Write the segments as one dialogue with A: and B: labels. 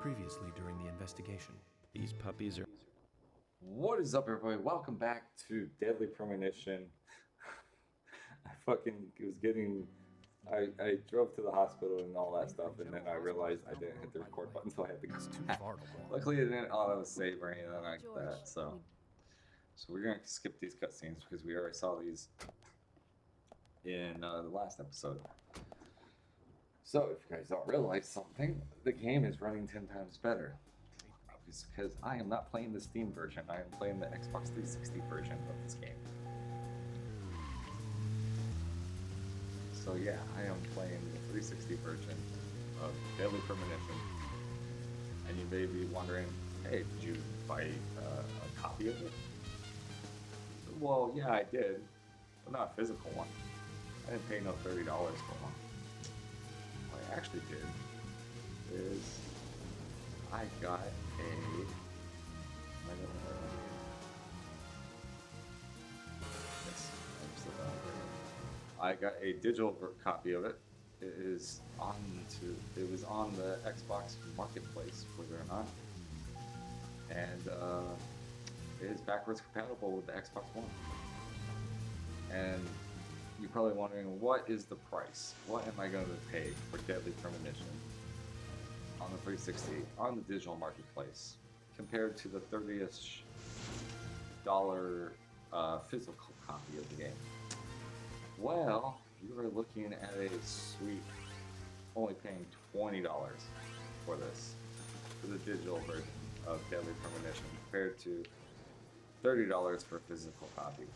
A: previously during the investigation. These puppies are...
B: What is up, everybody? Welcome back to Deadly Premonition. I was getting... I drove to the hospital and all that stuff, and then I realized I didn't hit the record button, so I had to go back. Luckily, it didn't auto-save or anything like that, so we're going to skip these cutscenes because we already saw these in the last episode. So, if you guys don't realize something, the game is running 10 times better. It's because I am not playing the Steam version, I am playing the Xbox 360 version of this game. So yeah, I am playing the 360 version of Deadly Premonition. And you may be wondering, hey, did you buy a copy of it? Well, yeah, I did, but not a physical one. I didn't pay no $30 for one. What I actually did is I got I got a digital copy of it. It was on the Xbox Marketplace, believe it or not, and it is backwards compatible with the Xbox One. And you're probably wondering, what is the price? What am I going to pay for Deadly Premonition on the 360 on the digital marketplace compared to the $30-ish physical copy of the game? Well, you are looking at a sweet, only paying $20 for this, for the digital version of Deadly Premonition, compared to $30 for a physical copy.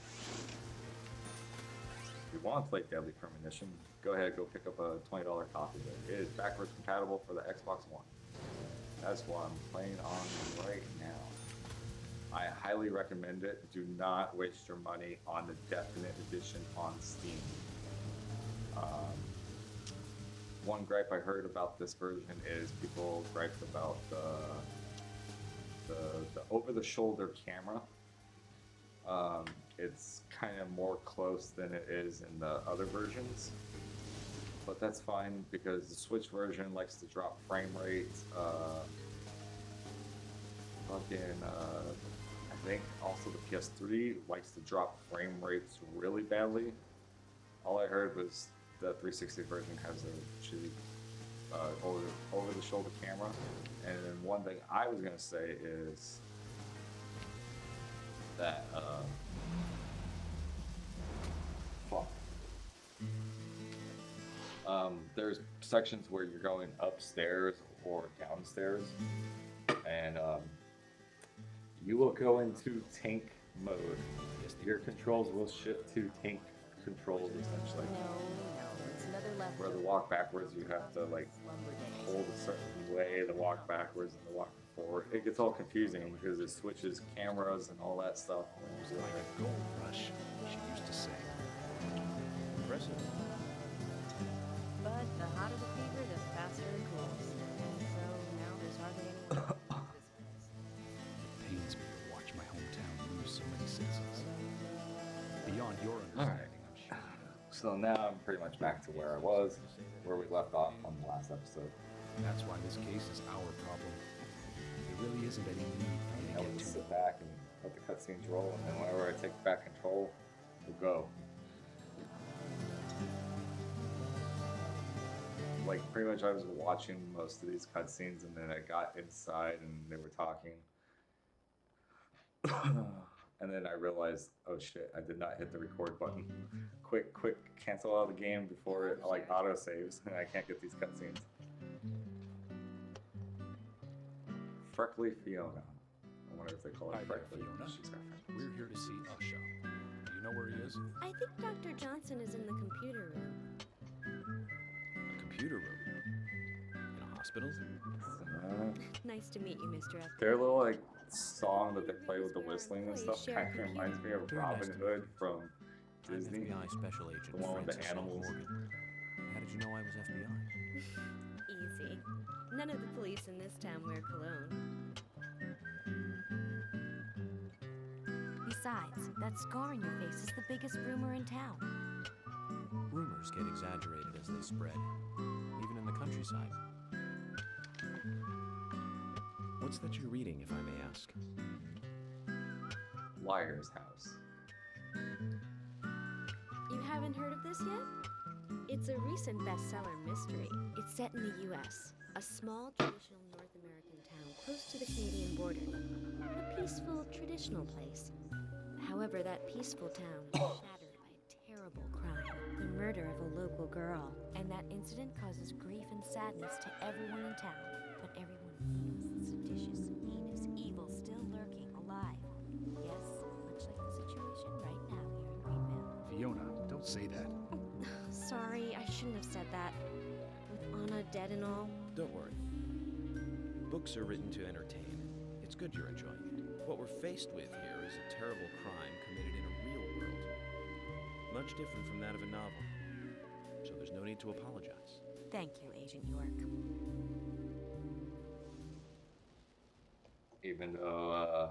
B: If you want to play Deadly Premonition, go ahead, go pick up a $20 copy of it. It is backwards compatible for the Xbox One. That's what I'm playing on right now. I highly recommend it. Do not waste your money on the Definite Edition on Steam. One gripe I heard about this version is people griped about the over-the-shoulder camera. It's kind of more close than it is in the other versions, but that's fine because the Switch version likes to drop frame rates. I think also the PS3 likes to drop frame rates really badly. All I heard was the 360 version has a shitty over-the-shoulder camera. And then one thing I was gonna say is that there's sections where you're going upstairs or downstairs, and you will go into tank mode. Your controls will shift to tank controls, essentially.
C: It's another level.
B: Where the walk backwards, you have to like hold a certain way to walk backwards and to walk forward. It gets all confusing because it switches cameras and all that stuff.
A: It was like a gold rush, she used to say. Impressive.
C: But the hotter the fever, the faster it cools. So now there's hardly anyone left in this place.
A: It pains me to watch my hometown lose so many citizens. Beyond your understanding, I'm sure.
B: So now I'm pretty much back to where I was, where we left off on the last episode.
A: That's why this case is our problem. There really isn't any need for me to
B: I'll
A: get
B: just
A: to
B: sit back and let the cutscenes roll, and then whenever I take back control, we'll go. Like, pretty much I was watching most of these cutscenes, and then I got inside and they were talking. And then I realized, oh shit, I did not hit the record button. Quick, cancel out of the game before it like auto saves, and I can't get these cutscenes. Freckly Fiona. I wonder if they call her
A: Hi there,
B: Freckly.
A: Fiona.
B: She's got freckles.
A: We're here to see Usha. Do you know where he is?
C: I think Dr. Johnson is in the computer room.
A: A computer room? In a hospital?
C: Nice to meet you, Mr. F.
B: Their little like song that they play with the whistling and stuff kind of reminds me of
A: Very
B: Robin
A: nice to
B: Hood from
A: I'm
B: Disney.
A: FBI Special Agent
B: The one with the
A: Francis
B: animals.
A: Morgan. How did you know I was FBI?
C: Easy. None of the police in this town wear cologne. Besides, that scar on your face is the biggest rumor in town.
A: Rumors get exaggerated as they spread, even in the countryside.
D: What's that you're reading, if I may ask?
B: Liar's House.
C: You haven't heard of this yet? It's a recent bestseller mystery. It's set in the U.S., a small traditional North American town close to the Canadian border. A peaceful, traditional place. However, that peaceful town is shattered by a terrible crime, the murder of a local girl. And that incident causes grief and sadness to everyone in town. But everyone feels the seditious, heinous evil still lurking alive. Yes, much like the situation right now here in Greenville.
A: Fiona, don't say that.
C: Sorry, I shouldn't have said that. With Anna dead and all.
D: Don't worry. Books are written to entertain. It's good you're enjoying it. What we're faced with here is a terrible crime committed in a real world. Much different from that of a novel. So there's no need to apologize.
C: Thank you, Agent York.
B: Even though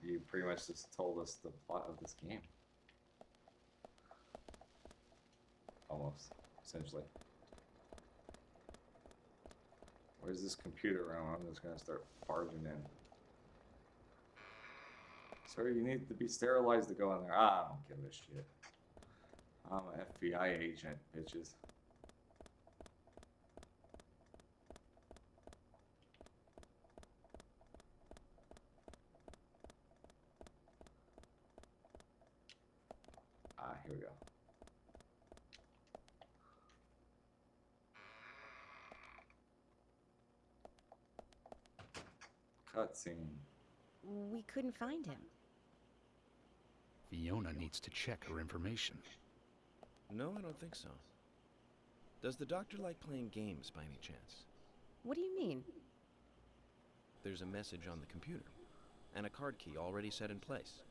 B: you pretty much just told us the plot of this game. Almost, essentially. Where's this computer room? I'm just gonna start barging in. Sir, you need to be sterilized to go in there. I don't give a shit. I'm an FBI agent, bitches. Here we go. Cutscene.
C: We couldn't find him.
A: Fiona needs to check her information.
D: No, I don't think so. Does the doctor like playing games by any chance?
C: What do you mean?
D: There's a message on the computer, and a card key already set in place.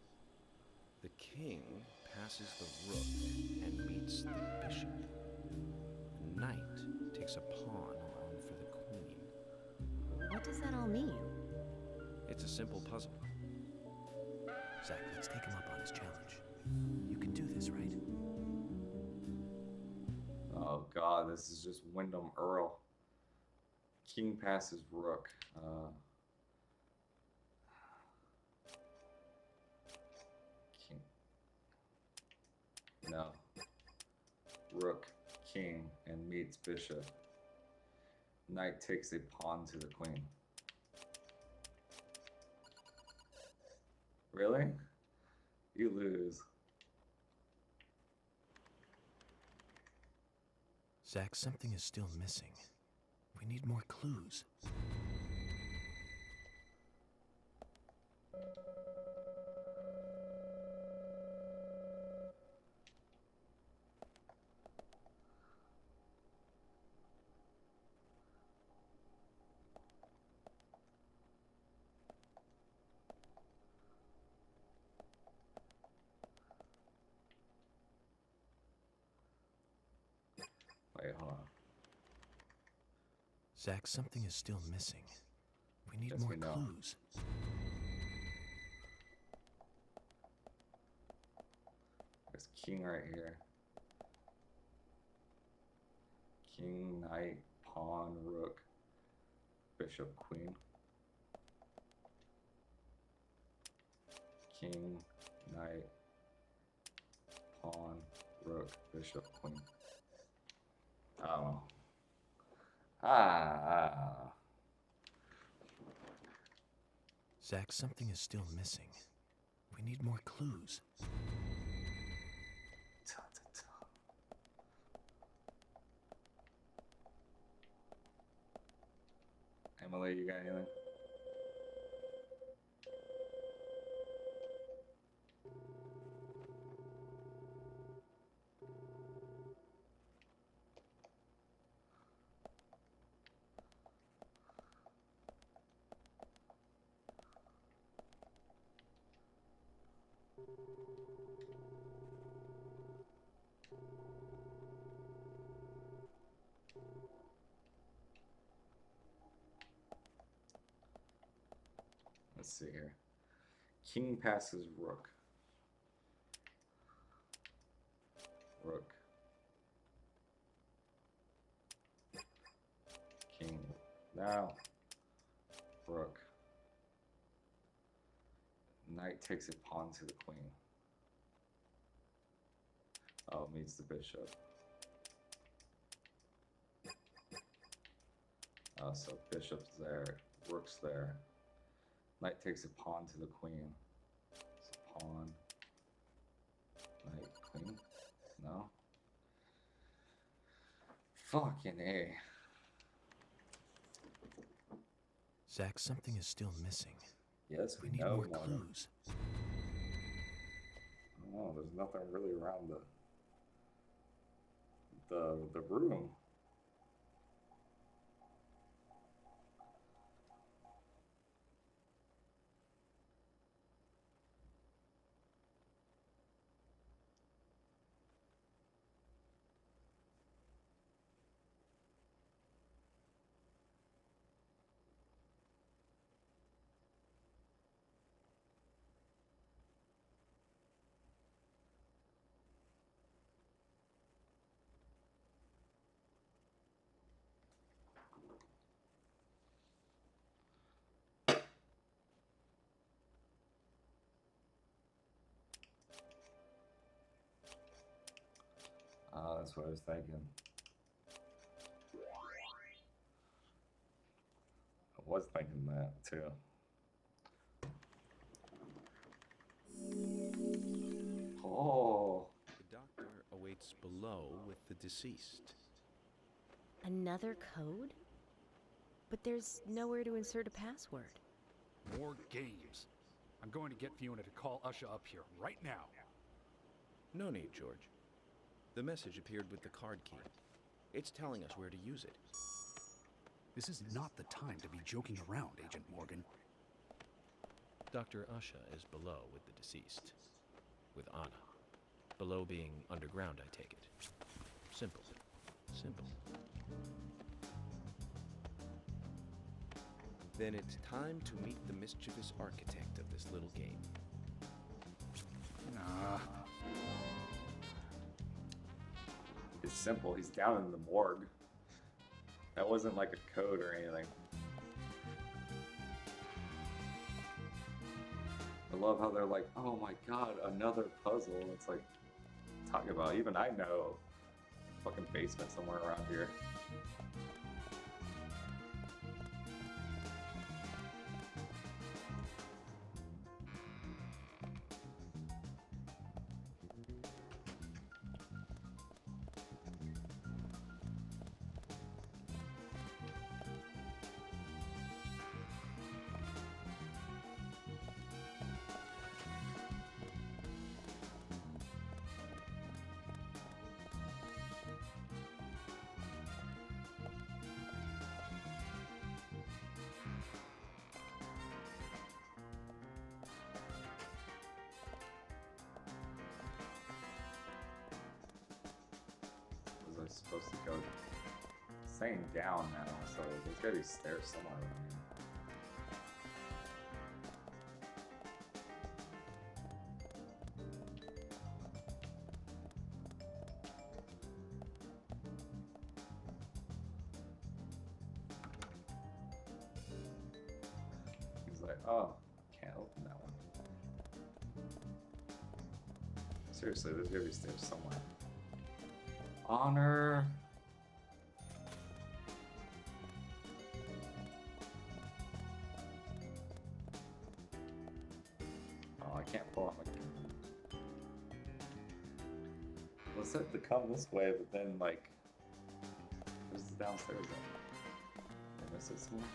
D: The king passes the rook and meets the bishop. The knight takes a pawn on for the queen.
C: What does that all mean?
D: It's a simple puzzle. Zach, let's take him up on his challenge. You can do this, right?
B: Oh god, this is just Wyndham Earl. King passes rook. King. No. Rook, king, and meets bishop. Knight takes a pawn to the queen. Really? You lose.
D: Zach, something is still missing. We need more clues.
B: Wait, hold on.
D: Zach, something is still missing. We need
B: Yes,
D: more
B: we know.
D: clues.
B: There's king right here. King, knight, pawn, rook, bishop, queen. King, knight, pawn, rook, bishop, queen. I don't know.
D: Zach, something is still missing. We need more clues.
B: Emily, you got anything? Let's see here. King passes rook. Rook. King. Now. Rook. Knight takes a pawn to the queen. Oh, meets the bishop. Oh, so bishop's there, rook's there. Knight takes a pawn to the queen. So pawn, knight, queen? No? Fucking A.
E: Zach, something is still missing.
B: Yes,
E: We
B: we
E: need
B: know,
E: more
B: Morgan.
E: clues.
B: Oh, there's nothing really around the room. That's what I was thinking. I was thinking that too. Oh,
D: The doctor awaits below with the deceased.
C: Another code? But there's nowhere to insert a password.
A: More games. I'm going to get Fiona to call Usha up here right now.
D: No need, George. The message appeared with the card key. It's telling us where to use it.
A: This is not the time to be joking around, Agent Morgan.
D: Dr. Usha is below with the deceased. With Anna. Below being underground, I take it. Simple. Simple. Then it's time to meet the mischievous architect of this little game.
A: Nah.
B: it's simple. He's down in the morgue. That wasn't like a code or anything. I love how they're like, oh my god, another puzzle. It's like, talk about, even I know fucking basement somewhere around here. Was I supposed to go? It's saying down now, so there's gotta be stairs somewhere around here. He's like, oh, can't open that one. Seriously, there's gotta be stairs somewhere. Honor. Oh, I can't pull out my gun. Well, it said to come this way, but then, like, where's the downstairs at? Did I miss it somewhere?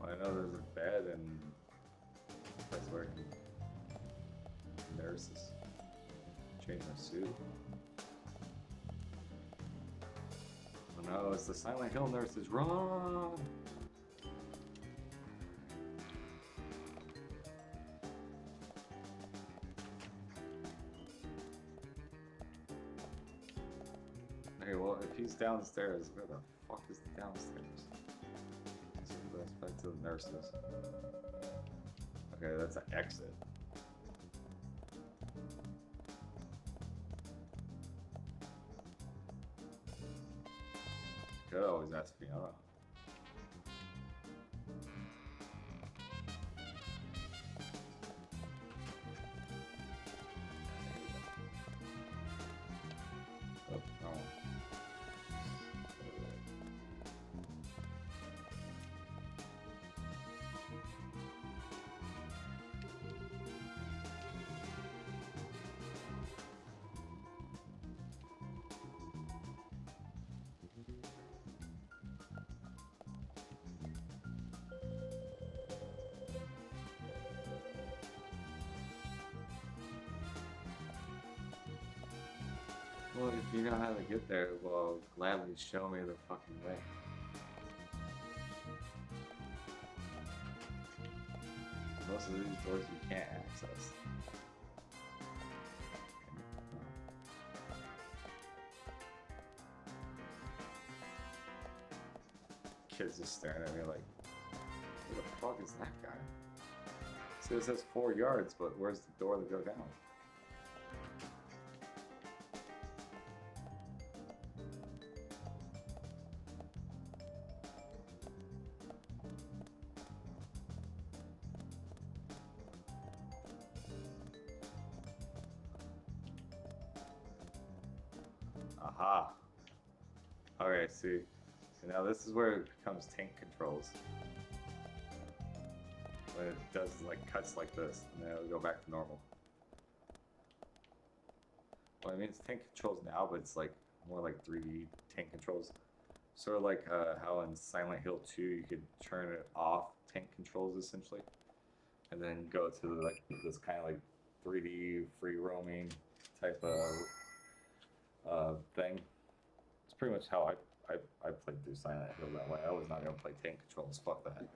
B: I know there's a bed and that's where I can nurses change my suit. Oh no, it's the Silent Hill nurses. Run! Okay, well, if he's downstairs, where the fuck is the downstairs? Let's back to the nurses. Okay, that's an exit. Could always ask Fiona. Oh, no. Well, if you know how to get there, well, gladly show me the fucking way. Most of these doors you can't access. Kids just staring at me like, who the fuck is that guy? So it says 4 yards, but where's the door to go down? Aha. Okay, see. So now this is where it becomes tank controls. When it does like cuts like this, and then it'll go back to normal. Well, I mean it's tank controls now, but it's like more like 3D tank controls. Sort of like how in Silent Hill 2 you could turn it off tank controls essentially, and then go to like this kind of like 3D free roaming type of thing. It's pretty much how I played through Silent Hill that way. I was not gonna play tank controls. Fuck that.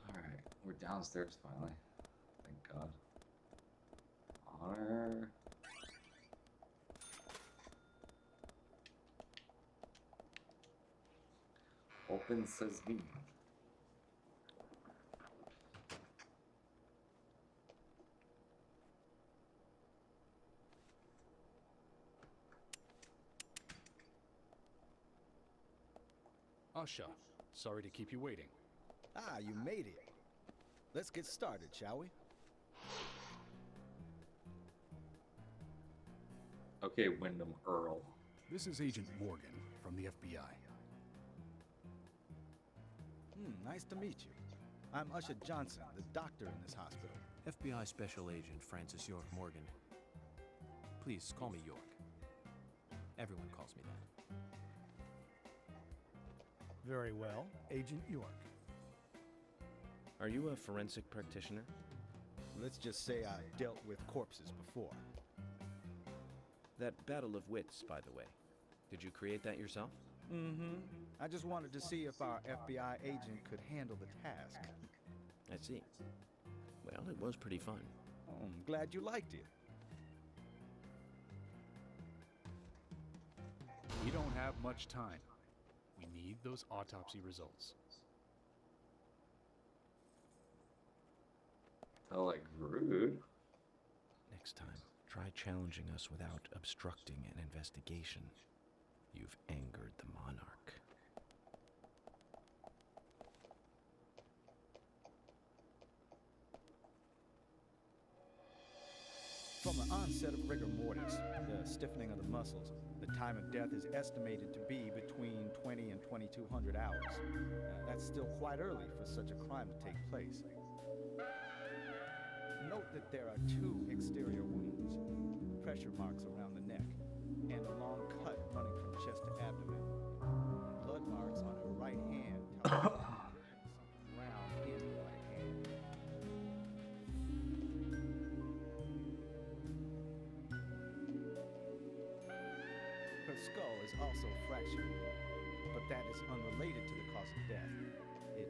B: Alright, we're downstairs finally. Thank God. Honor. Open sesame.
A: Usha, sorry to keep you waiting.
F: Ah, you made it. Let's get started, shall we?
B: Okay, Wyndham Earl.
A: This is Agent Morgan from the FBI.
F: Nice to meet you. I'm Usha Johnson, the doctor in this hospital.
E: FBI Special Agent Francis York Morgan. Please call me York. Everyone calls me that.
G: Very well, Agent York.
D: Are you a forensic practitioner?
F: Let's just say I dealt with corpses before.
D: That battle of wits, by the way. Did you create that yourself?
F: Mm-hmm. I just wanted to see if our FBI agent could handle the task.
D: I see. Well, it was pretty fun.
F: Oh, I'm glad you liked it.
A: We don't have much time. We need those autopsy results.
B: Oh, like rude.
D: Next time, try challenging us without obstructing an investigation. You've angered the monarch.
F: From the onset of rigor mortis, the stiffening of the muscles, the time of death is estimated to be between 20 and 2200 hours. That's still quite early for such a crime to take place. Note that there are 2 exterior wounds, pressure marks around the neck, and a long cut running from chest to abdomen. Blood marks on her right hand tell us something round in the right hand. Her skull is also fractured, but that is unrelated to the cause of death. It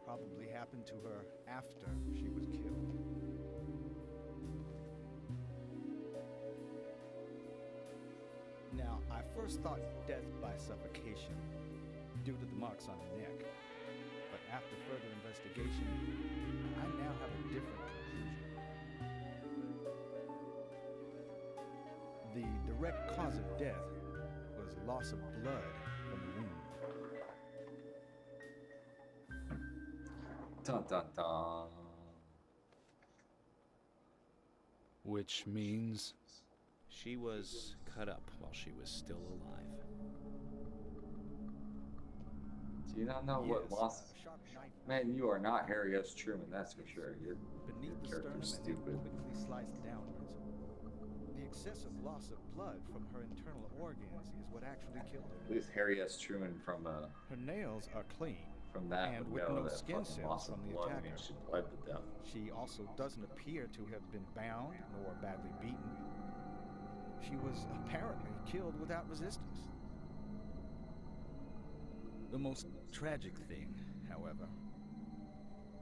F: probably happened to her after she was killed. Now, I first thought death by suffocation due to the marks on her neck. But after further investigation, I now have a different conclusion. The direct cause of death was loss of blood from the wound.
B: Dun dun dun.
A: Which means
D: She was cut up while she was still alive.
B: Do you not know what
F: Yes,
B: loss?
F: a sharp knife
B: Man, you are not Harry S. Truman, that's for sure. Your
F: beneath the sternum
B: character's
F: and then
B: stupid.
F: obliquely sliced downwards. The excessive loss of blood from her internal organs is what actually killed her.
B: At least Harry S. Truman from
F: Her nails are clean,
B: that
F: and
B: would
F: with
B: know
F: no
B: that
F: skin
B: fucking
F: cells
B: loss of
F: from the
B: blood
F: attacker.
B: means she bled to death.
F: She also doesn't appear to have been bound nor badly beaten. She was apparently killed without resistance. The most tragic thing, however,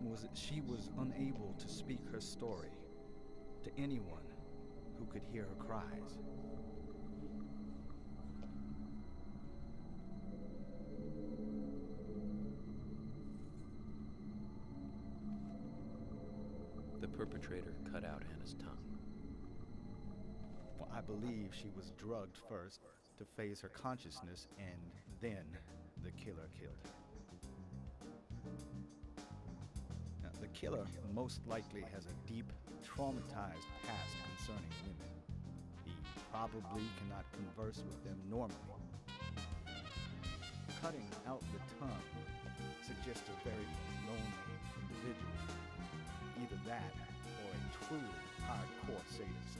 F: was that she was unable to speak her story to anyone who could hear her cries.
D: The perpetrator cut out Anna's tongue.
F: Well, I believe she was drugged first to phase her consciousness, and then the killer killed her. Now, the killer most likely has a deep, traumatized past concerning women. He probably cannot converse with them normally. Cutting out the tongue suggests a very lonely individual. Either that or a truly hardcore sadist.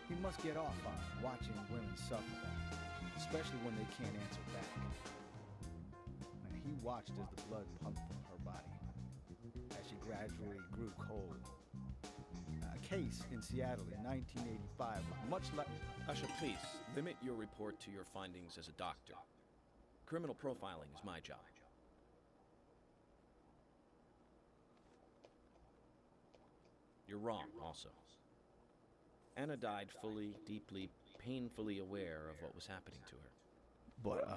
F: He must get off on watching women suffer, especially when they can't answer back. And he watched as the blood pumped from her body, as she gradually grew cold. A case in Seattle in 1985 was much like...
D: Usha, please, limit your report to your findings as a doctor. Criminal profiling is my job. You're wrong, also. Anna died fully, deeply, painfully aware of what was happening to her.
F: But,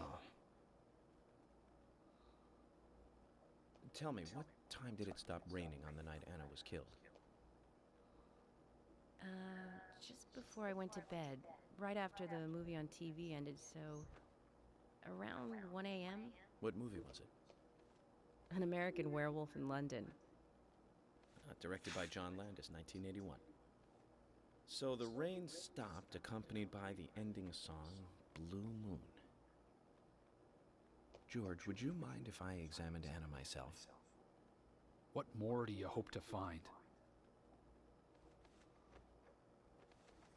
D: Tell me, what time did it stop raining on the night Anna was killed?
C: Just before I went to bed, right after the movie on TV ended, so around 1 a.m.
D: What movie was it?
C: An American Werewolf in London.
D: Directed by John Landis, 1981. So the rain stopped, accompanied by the ending song, Blue Moon. George, would you mind if I examined Anna myself?
A: what more do you hope to find?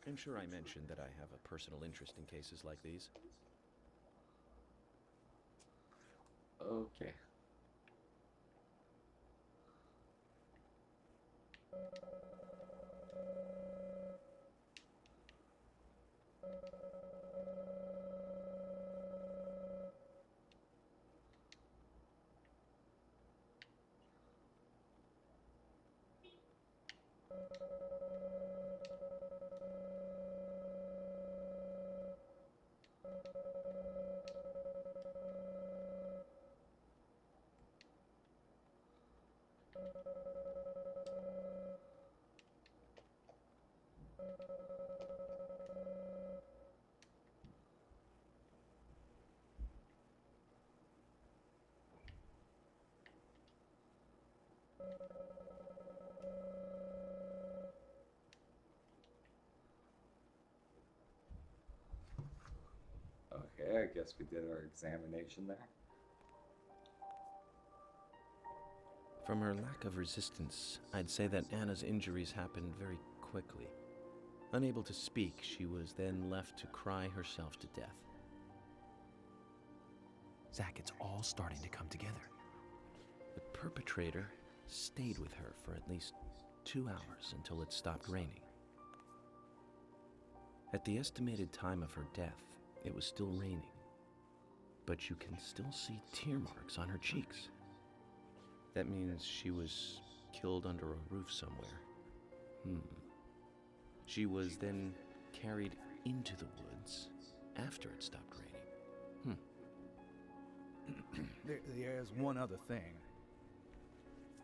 D: I'm sure I mentioned that I have a personal interest in cases like these.
B: Okay. Okay, I guess we did our examination there.
D: From her lack of resistance, I'd say that Anna's injuries happened very quickly. Unable to speak, she was then left to cry herself to death.
E: Zach, it's all starting to come together.
D: The perpetrator stayed with her for at least 2 hours until it stopped raining. At the estimated time of her death, it was still raining, but you can still see tear marks on her cheeks. That means she was killed under a roof somewhere. She was then carried into the woods after it stopped raining.
F: There's one other thing.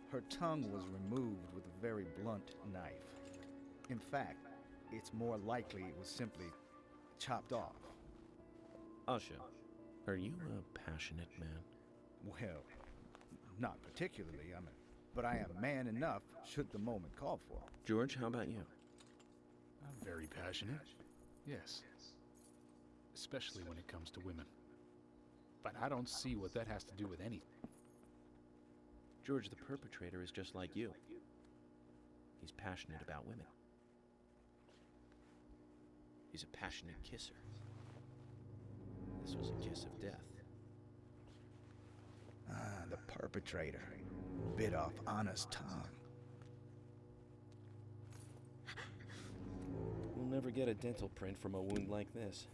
F: Her tongue was removed with a very blunt knife. In fact, it's more likely it was simply chopped off.
D: Asha, are you a passionate man?
F: Well, not particularly, but I am man enough should the moment call for it.
D: George, how about you?
A: I'm very passionate. Yes. Especially when it comes to women. But I don't see what that has to do with anything.
D: George, the perpetrator is just like you. He's passionate about women. He's a passionate kisser. This was a kiss of death.
F: The perpetrator bit off Anna's tongue.
D: We'll never get a dental print from a wound like this.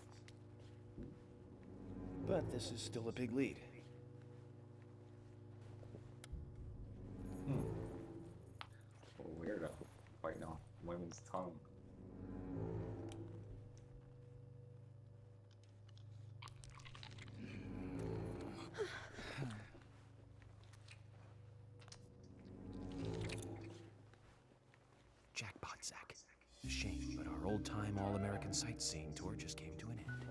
D: But this is still a big lead.
B: Oh, weirdo. Biting off women's tongue.
E: Jackpot, Zach. A shame, but our old-time all-American sightseeing tour just came to an end.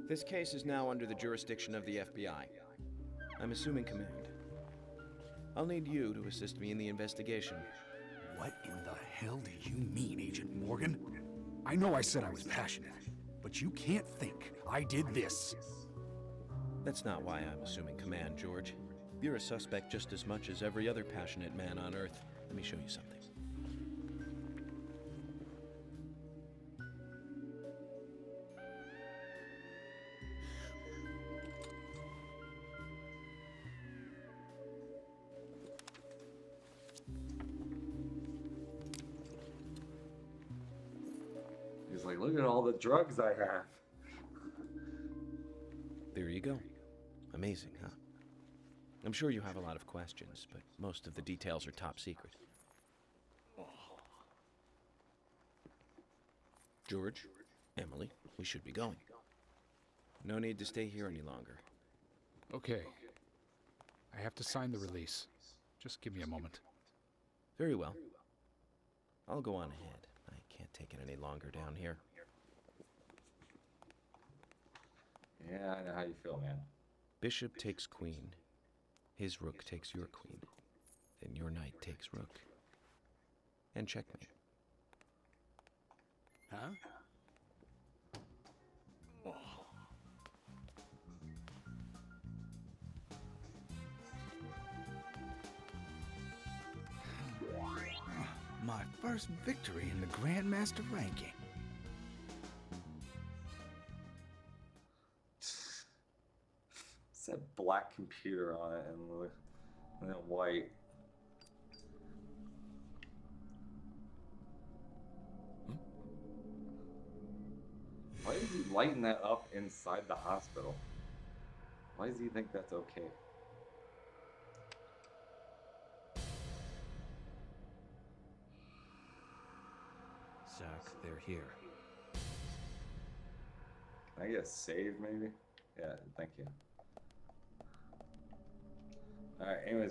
D: This case is now under the jurisdiction of the FBI. I'm assuming command. I'll need you to assist me in the investigation.
A: What in the hell do you mean, Agent Morgan? I know I said I was passionate, but you can't think I did this.
D: That's not why I'm assuming command, George. You're a suspect just as much as every other passionate man on Earth. Let me show you something.
B: He's like, look at all the drugs I have.
D: There you go. Amazing, huh? I'm sure you have a lot of questions, but most of the details are top secret. George, Emily, we should be going. No need to stay here any longer.
A: Okay. I have to sign the release. Just give me a moment.
D: Very well. I'll go on ahead. I can't take it any longer down here.
B: Yeah, I know how you feel, man.
D: Bishop takes queen. His rook takes your queen. Then your knight takes rook. And checkmate.
A: Huh?
F: My first victory in the Grandmaster ranking.
B: It's that black computer on it and then white. Why is he lighting that up inside the hospital? Why does he think that's okay?
E: Zach, they're here.
B: Can I get a save maybe? Yeah, thank you. Alright, anyways.